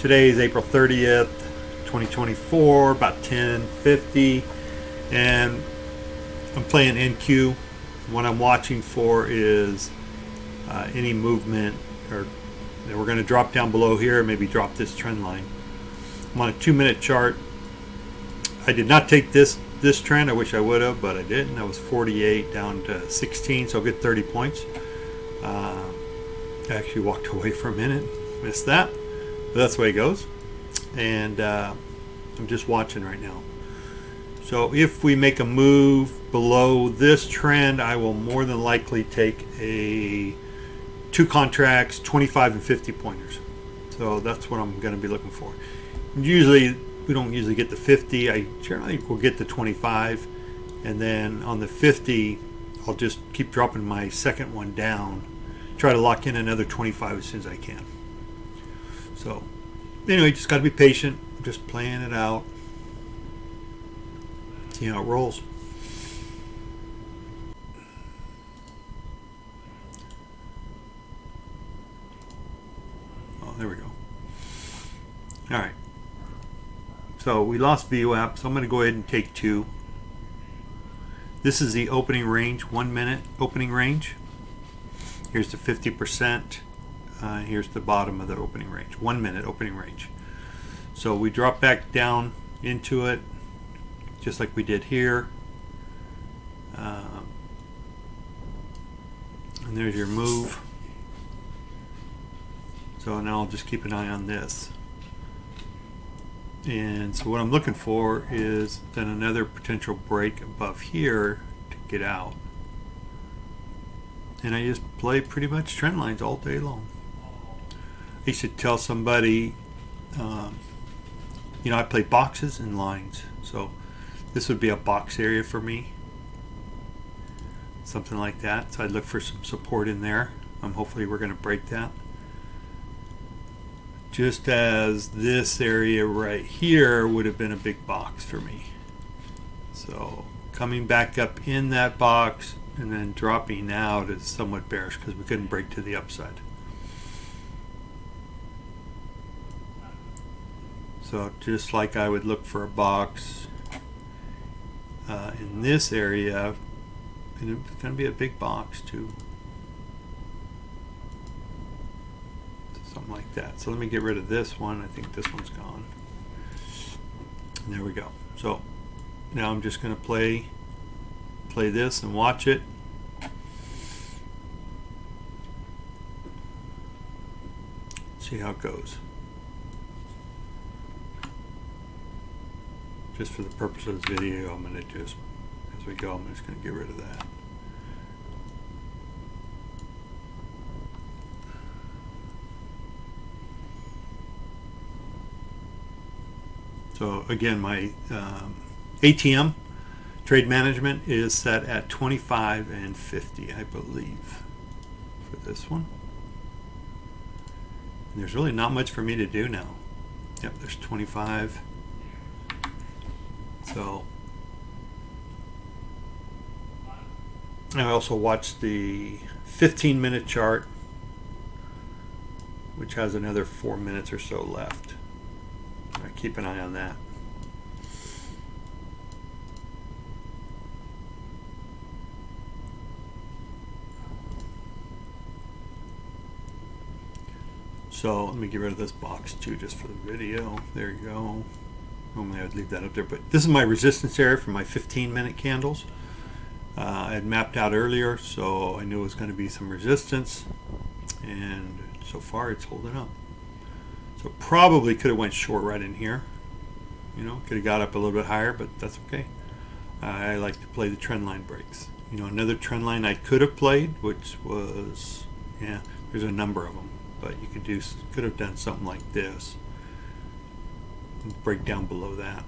Today is April 30th, 2024, about 10:50, and I'm playing NQ. What I'm watching for is any movement, or we're going to drop down below here, maybe drop this trend line. I'm on a 2-minute chart. I did not take this trend. I wish I would have, but I didn't. I was 48 down to 16, so a good 30 points. I actually walked away for a minute, missed that, but that's the way it goes. And I'm just watching right now. So if we make a move below this trend, I will more than likely take two contracts, 25 and 50 pointers. So that's what I'm going to be looking for. Usually we don't usually get the 50. I generally will get the 25, and then on the 50 I'll just keep dropping my second one down, try to lock in another 25 as soon as I can. So anyway, just got to be patient. I'm just playing it out, see how it rolls. Oh, there we go. All right, so we lost VWAP, so I'm going to go ahead and take two. This is the opening range, 1 minute opening range. Here's the 50%. Here's the bottom of the opening range, 1 minute opening range. So we drop back down into it, just like we did here. And there's your move. So now I'll just keep an eye on this. And so what I'm looking for is then another potential break above here to get out. And I just play pretty much trend lines all day long. I used to tell somebody, I play boxes and lines. So this would be a box area for me. Something like that. So I'd look for some support in there. Hopefully we're going to break that. Just as this area right here would have been a big box for me. So coming back up in that box and then dropping out is somewhat bearish because we couldn't break to the upside. So just like I would look for a box in this area, and it's going to be a big box too. Something like that. So let me get rid of this one. I think this one's gone. And there we go. So now I'm just going to play this and watch it. See how it goes. Just for the purpose of this video, I'm going to just, as we go, I'm just going to get rid of that. So again, my ATM trade management is set at 25 and 50, I believe, for this one. And there's really not much for me to do now. Yep, there's 25. So I also watched the 15-minute chart, which has another 4 minutes or so left. Keep an eye on that. So let me get rid of this box too, just for the video. There you go. Normally I would leave that up there, but this is my resistance area for my 15-minute candles. I had mapped out earlier, so I knew it was going to be some resistance, and so far it's holding up. So probably could have went short right in here. Could have got up a little bit higher, but that's okay. I like to play the trend line breaks. Another trend line I could have played, which was, there's a number of them, but you could have done something like this. Break down below that.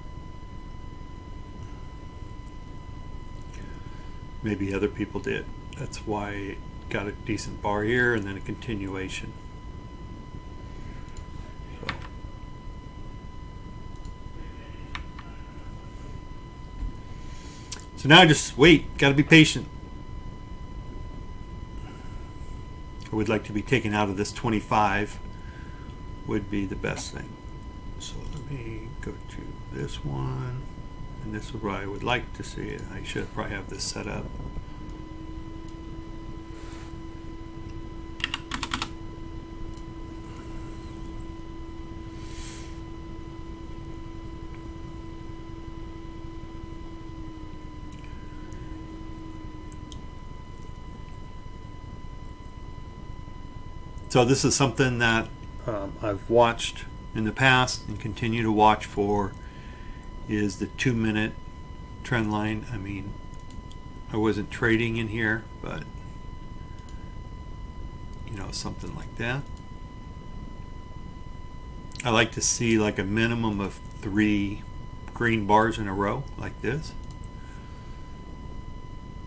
Maybe other people did. That's why it got a decent bar here and then a continuation. So now just wait, got to be patient. I would like to be taken out of this 25 would be the best thing. So let me go to this one, and this is where I would like to see it. I should probably have this set up. So this is something that I've watched in the past and continue to watch for, is the 2-minute trend line. I mean, I wasn't trading in here, but you know, something like that. I like to see like a minimum of 3 green bars in a row like this.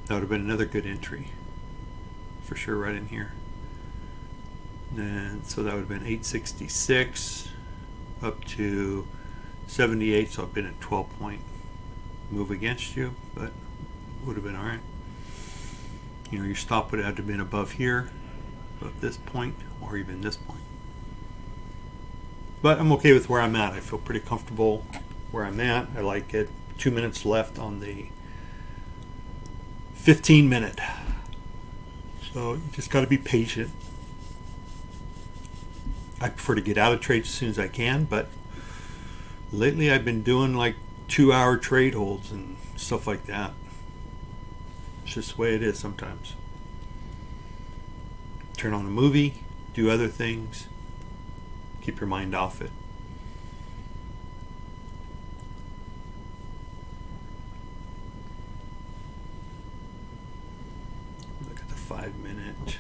That would have been another good entry for sure right in here. And so that would have been 866 up to 78, so I've been a 12-point move against you, but would have been all right. You know, your stop would have to have been above here, above this point, or even this point. But I'm okay with where I'm at. I feel pretty comfortable where I'm at. I like it. 2 minutes left on the 15-minute. So you just got to be patient. I prefer to get out of trades as soon as I can, but lately I've been doing like 2-hour trade holds and stuff like that. It's just the way it is sometimes. Turn on a movie, do other things, keep your mind off it. Look at the 5-minute.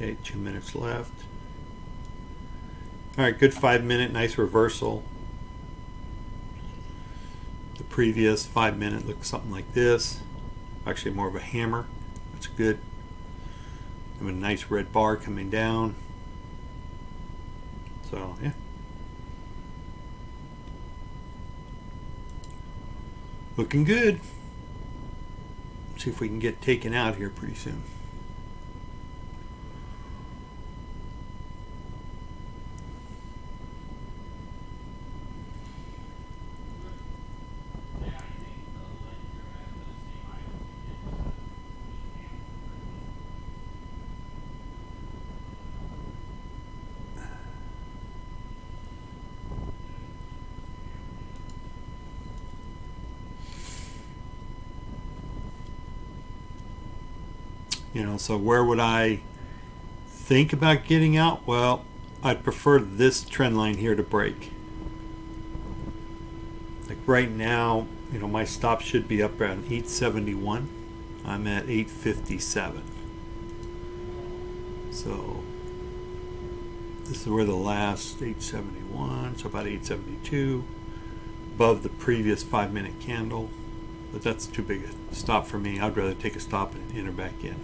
Okay, 2 minutes left. All right, good 5-minute, nice reversal. The previous 5-minute looked something like this. Actually more of a hammer. That's good. And a nice red bar coming down. So, yeah. Looking good. Let's see if we can get taken out here pretty soon. You know, so where would I think about getting out? Well, I'd prefer this trend line here to break. Like right now, you know, my stop should be up around 871. I'm at 857. So this is where the last 871, so about 872, above the previous 5-minute candle. But that's too big a stop for me. I'd rather take a stop and enter back in.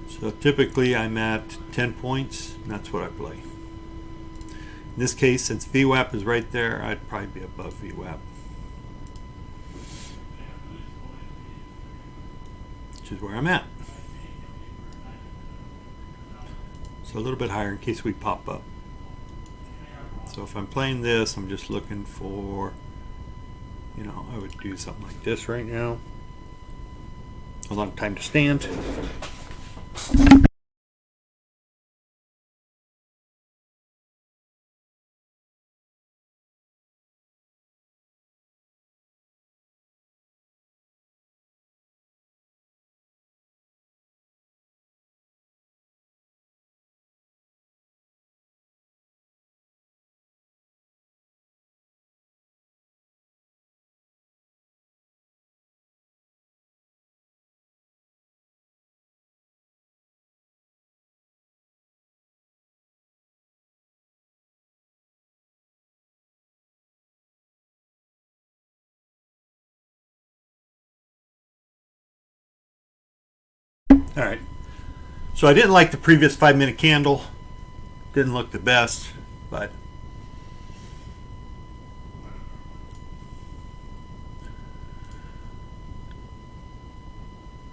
So typically I'm at 10 points, and that's what I play. In this case, since VWAP is right there, I'd probably be above VWAP. Which is where I'm at. So a little bit higher in case we pop up. So if I'm playing this, I'm just looking for, you know, I would do something like this right now. A long time to stand. All right. So I didn't like the previous 5-minute candle. Didn't look the best, but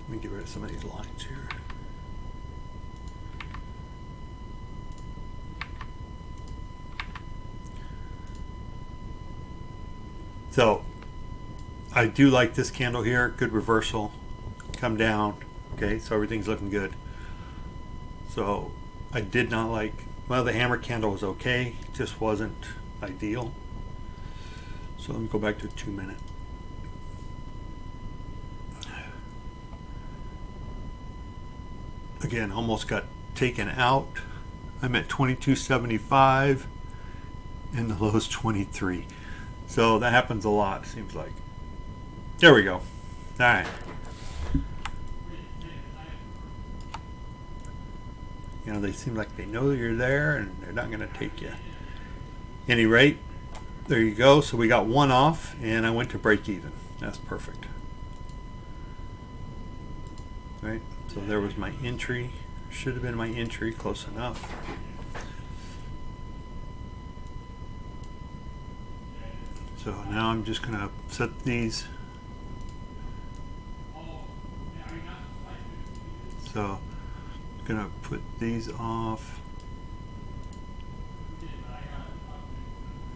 let me get rid of some of these lines here. So I do like this candle here. Good reversal, come down. Okay, so everything's looking good. So I did not like, well, the hammer candle was okay, just wasn't ideal. So let me go back to 2 minute. Again, almost got taken out. I'm at 22.75 and the low is 23. So that happens a lot, seems like. There we go. All right. You know, they seem like they know you're there and they're not going to take you. Any rate, there you go. So we got one off and I went to break even. That's perfect. Right? So there was my entry. Should have been my entry, close enough. So now I'm just going to set these. So I'm going to put these off. There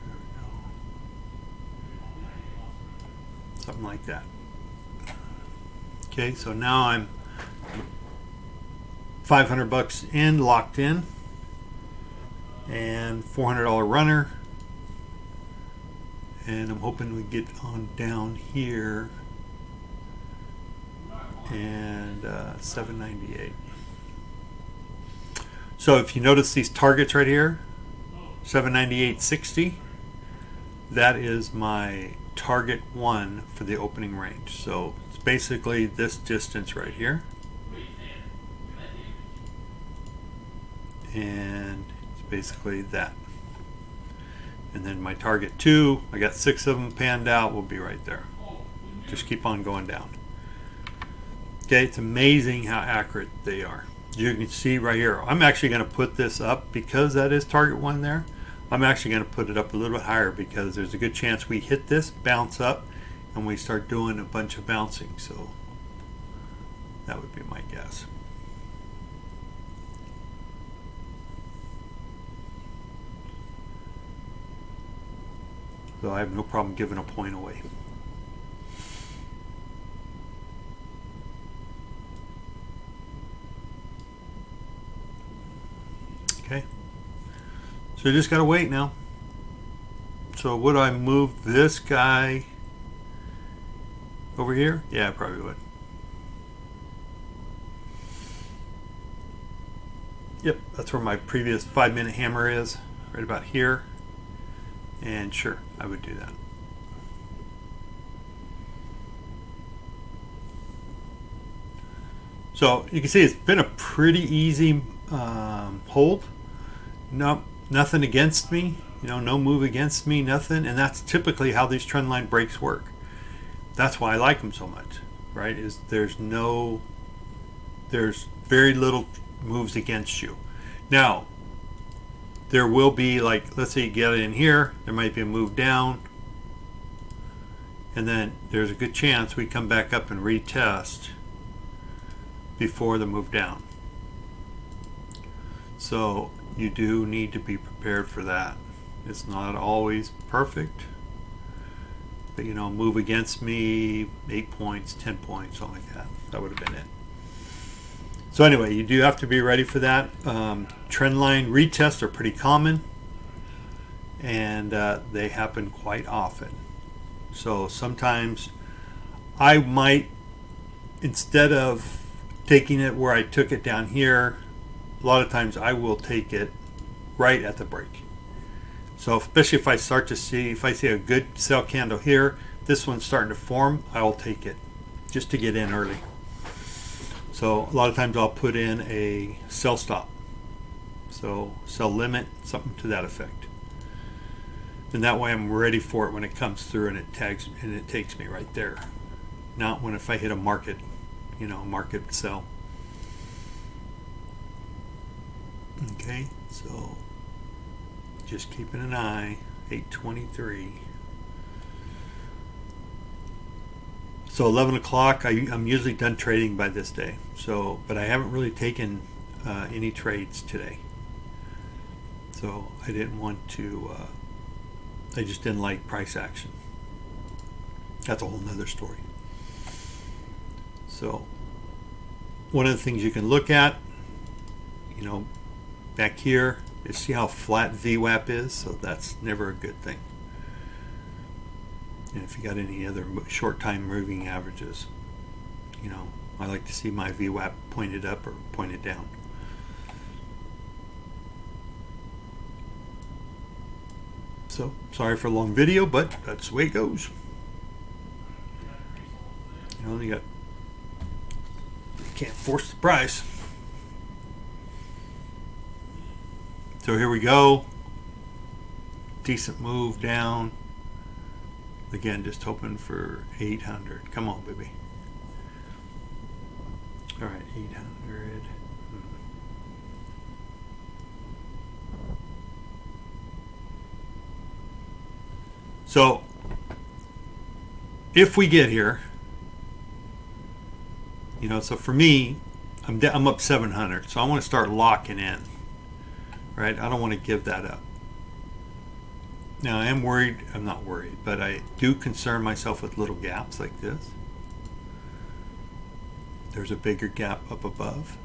we go. Something like that. Okay, so now I'm $500 in, locked in, and $400 runner, and I'm hoping we get on down here and 798. So if you notice these targets right here, 798.60, that is my target one for the opening range. So it's basically this distance right here. And it's basically that. And then my target two, I got 6 of them panned out, will be right there. Just keep on going down. Okay, it's amazing how accurate they are. You can see right here, I'm actually going to put this up because that is target one there. I'm actually going to put it up a little bit higher because there's a good chance we hit this, bounce up, and we start doing a bunch of bouncing. So that would be my guess. So I have no problem giving a point away. Okay. So you just got to wait now. So would I move this guy over here? Yeah, I probably would. Yep, that's where my previous 5-minute hammer is, right about here. And sure, I would do that. So you can see it's been a pretty easy hold. Nothing against me, you know, no move against me, nothing. And that's typically how these trend line breaks work. That's why I like them so much, right? Is there's very little moves against you. Now, there will be, like, let's say you get it in here, there might be a move down, and then there's a good chance we come back up and retest before the move down. So you do need to be prepared for that. It's not always perfect, but you know, move against me, 8 points, 10 points, something like that. That would have been it. So anyway, you do have to be ready for that. Trend line retests are pretty common, and they happen quite often. So sometimes I might, instead of taking it where I took it down here, a lot of times I will take it right at the break. So especially if I start to see, if I see a good sell candle here, this one's starting to form, I will take it just to get in early. So a lot of times I'll put in a sell stop. So sell limit, something to that effect. And that way I'm ready for it when it comes through and it tags and it takes me right there. Not when if I hit a market, you know, market sell. Okay, so just keeping an eye, 823. So 11 o'clock, I'm usually done trading by this day. So, but I haven't really taken any trades today. So I didn't want to, I just didn't like price action. that's a whole nother story. So one of the things you can look at, you know, back here is see how flat VWAP is. So that's never a good thing. And if you got any other short time moving averages, you know, I like to see my VWAP pointed up or pointed down. So sorry for a long video, but that's the way it goes. You know, you can't force the price. So here we go. Decent move down. Again, just hoping for 800. Come on, baby. All right, 800. So if we get here, you know, so for me, I'm up 700, so I want to start locking in, right? I don't want to give that up. Now I am worried, I'm not worried, but I do concern myself with little gaps like this. There's a bigger gap up above,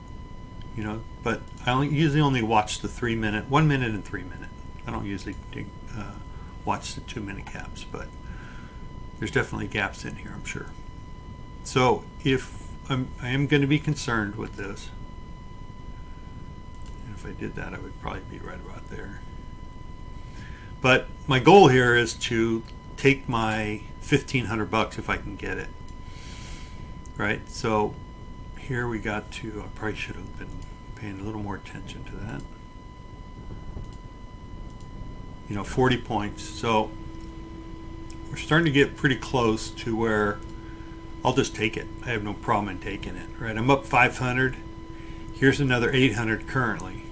you know, but I usually only watch the 3 minute, 1 minute and 3 minute. I don't usually watch the 2 minute gaps, but there's definitely gaps in here, I'm sure. So if I am going to be concerned with this, and if I did that, I would probably be right about there. But my goal here is to take my 1,500 bucks if I can get it, right? So here we got to, I probably should have been paying a little more attention to that. You know, 40 points. So we're starting to get pretty close to where I'll just take it. I have no problem in taking it, right? I'm up 500. Here's another 800 currently.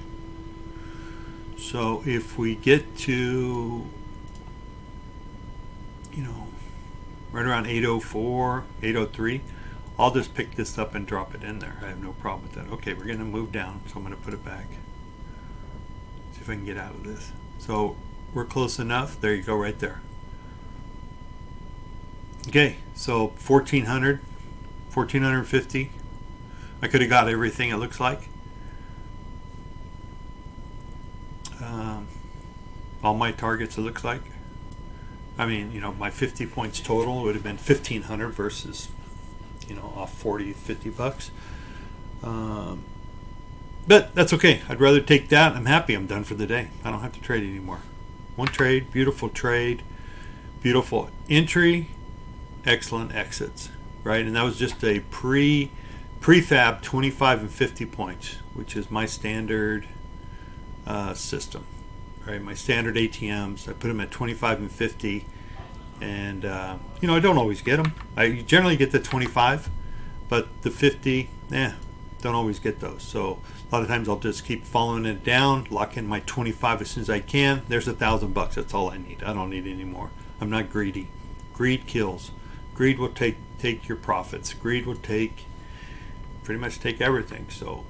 So if we get to, you know, right around 804, 803, I'll just pick this up and drop it in there. I have no problem with that. Okay, we're going to move down, so I'm going to put it back. See if I can get out of this. So we're close enough. There you go, right there. Okay, so 1,400, 1,450. I could have got everything, it looks like. All my targets, it looks like. I mean, you know, my 50 points total would have been 1,500 versus, you know, off 40, 50 bucks. But that's okay. I'd rather take that. I'm happy. I'm done for the day. I don't have to trade anymore. One trade, beautiful entry, excellent exits, right? And that was just a prefab 25 and 50 points, which is my standard system, right? My standard ATMs. I put them at 25 and 50, and you know, I don't always get them. I generally get the 25, but the 50, don't always get those. So a lot of times I'll just keep following it down, lock in my 25 as soon as I can. There's $1,000. That's all I need. I don't need any more. I'm not greedy. Greed kills. Greed will take your profits. Greed will pretty much take everything. So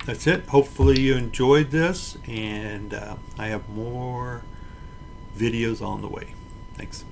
that's it. Hopefully you enjoyed this, and I have more videos on the way. Thanks.